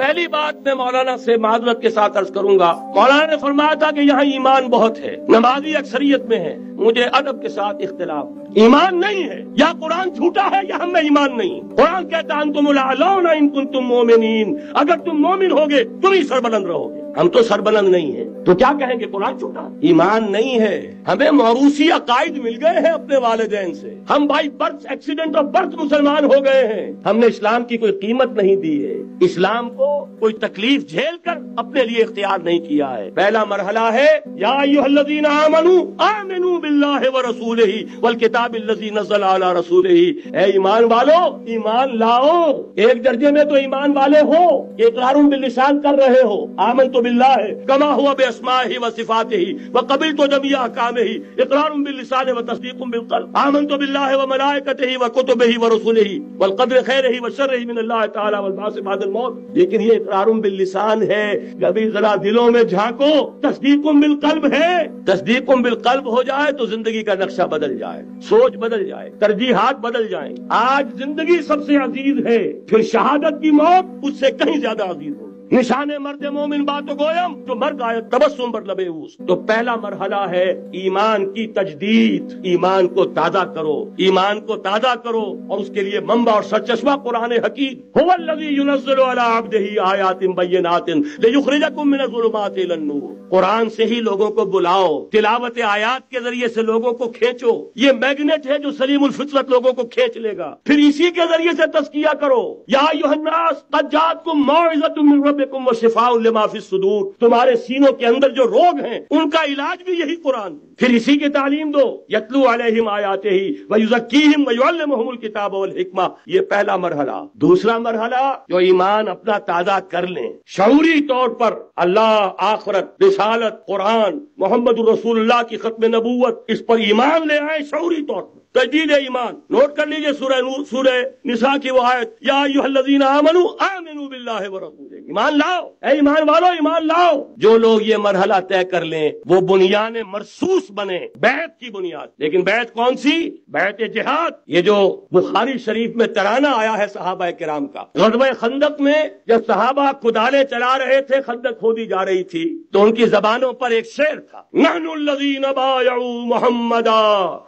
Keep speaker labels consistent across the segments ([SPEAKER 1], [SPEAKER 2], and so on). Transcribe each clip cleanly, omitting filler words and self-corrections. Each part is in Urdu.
[SPEAKER 1] پہلی بات میں مولانا سے معذرت کے ساتھ عرض کروں گا، مولانا نے فرمایا تھا کہ یہاں ایمان بہت ہے، نمازی اکثریت میں ہے، مجھے ادب کے ساتھ اختلاف، ایمان نہیں ہے، یا قرآن جھوٹا ہے یا ہم میں ایمان نہیں۔ قرآن کہتا ہے انتم الاعلون ان کنتم مومنین، اگر تم مومن ہوگے تم ہی سربلند رہو گے، ہم تو سربلند نہیں ہیں، تو کیا کہیں گے قرآن جھوٹا؟ ایمان نہیں ہے۔ ہمیں موروثی عقائد مل گئے ہیں اپنے والدین سے، ہم by birth accident of birth مسلمان ہو گئے ہیں، ہم نے اسلام کی کوئی قیمت نہیں دی ہے، اسلام کو کوئی تکلیف جھیل کر اپنے لیے اختیار نہیں کیا ہے۔ پہلا مرحلہ ہے یا ایھا الذین آمنوا آمنوا باللہ ورسولہ والکتاب الذی نزل علی رسولہ، اے ایمان والو ایمان لاؤ۔ ایک درجے میں تو ایمان والے ہو، اقرار باللسان کر رہے ہو، آمنت باللہ کما ہوا باسمائہ وصفاتہ وقبلت جمیع احکامہ، اقرار باللسان وتصدیق بالقلب، آمنت باللہ وملائکتہ وکتبہ ورسلہ والقدر خیرہ وشرہ من اللہ تعالی والبعث بعد الموت۔ لیکن یہ اقرار باللسان ہے، کبھی ذرا دلوں میں جھانکو، تصدیق بالقلب ہے۔ تصدیق بالقلب ہو جائے تو زندگی کا نقشہ بدل جائے، سوچ بدل جائے، ترجیحات بدل جائیں۔ آج زندگی سب سے عزیز ہے، پھر شہادت کی موت اس سے کہیں زیادہ عزیز ہو۔ نشان مرد مومن بات گویم جو مرد آئے تبسم بر لبے اوس۔ تو پہلا مرحلہ ہے ایمان کی تجدید، ایمان کو تازہ کرو، ایمان کو تازہ کرو، اور اس کے لیے منبع اور سرچشمہ قرآن حکیم۔ هو الذی ينزل على عبده آیات بینات لیخرجکم من الظلمات الى النور۔ قرآن سے ہی لوگوں کو بلاؤ، تلاوت آیات کے ذریعے سے لوگوں کو کھینچو، یہ میگنیٹ ہے جو سلیم الفطرت لوگوں کو کھینچ لے گا۔ پھر اسی کے ذریعے سے تزکیہ کرو، یا ایھا الناس قد جاءتکم موعظۃ من ربکم وشفاء لما فی الصدور، تمہارے سینوں کے اندر جو روگ ہیں ان کا علاج بھی یہی قرآن ہے۔ پھر اسی کی تعلیم دو، یتلو علیہم آیاتہ ویزکیہم ویعلمہم الکتاب والحکمہ، یہ پہلا مرحلہ۔ دوسرا مرحلہ جو ایمان اپنا تازہ کر لیں شعوری طور پر، اللہ، آخرت، رسالت، قرآن، محمد الرسول اللہ کی ختم نبوت، اس پر ایمان لے آئے شعوری طور پر، تجدید ایمان۔ نوٹ کر لیجئے سورہ نساء کی وہ آیت، یا ایھا الذین آمنوا آمنوا باللہ ورسولہ، ایمان لاؤ، اے ایمان والو ایمان لاؤ۔ جو لوگ یہ مرحلہ طے کر لیں وہ بنیان مرصوص بنے، بیعت کی بنیاد۔ لیکن بیعت کون سی؟ بیعت جہاد۔ یہ جو بخاری شریف میں ترانہ آیا ہے صحابہ کرام کا، غزوہ خندق میں جب صحابہ کدالیں چلا رہے تھے، خندق کھودی جا رہی تھی، تو ان کی زبانوں پر ایک شعر تھا، نحن الذین بایعوا محمدا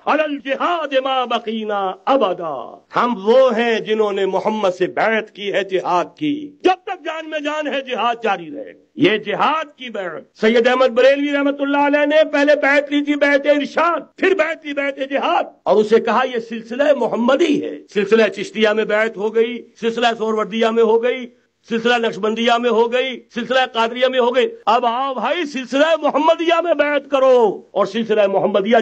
[SPEAKER 1] علی الجہاد ما بقینا ابدا، ہم وہ ہیں جنہوں نے محمد سے بیعت کی ہے جہاد کی، جب تک جان میں جان ہے جہاد جاری رہے۔ یہ جہاد کی بیعت، سید احمد بریلوی رحمت اللہ علیہ نے پہلے بیعت لی تھی بیعت ارشاد، پھر بیعت لی بیعت جہاد، اور اسے کہا یہ سلسلہ محمدی ہے۔ سلسلہ چشتیہ میں بیعت ہو گئی، سلسلہ سہروردیہ میں ہو گئی، سلسلہ نقشبندیہ میں ہو گئی، سلسلہ قادریہ میں ہو گئی، اب آؤ بھائی سلسلہ محمدیہ میں بیعت کرو، اور سلسلہ محمدیہ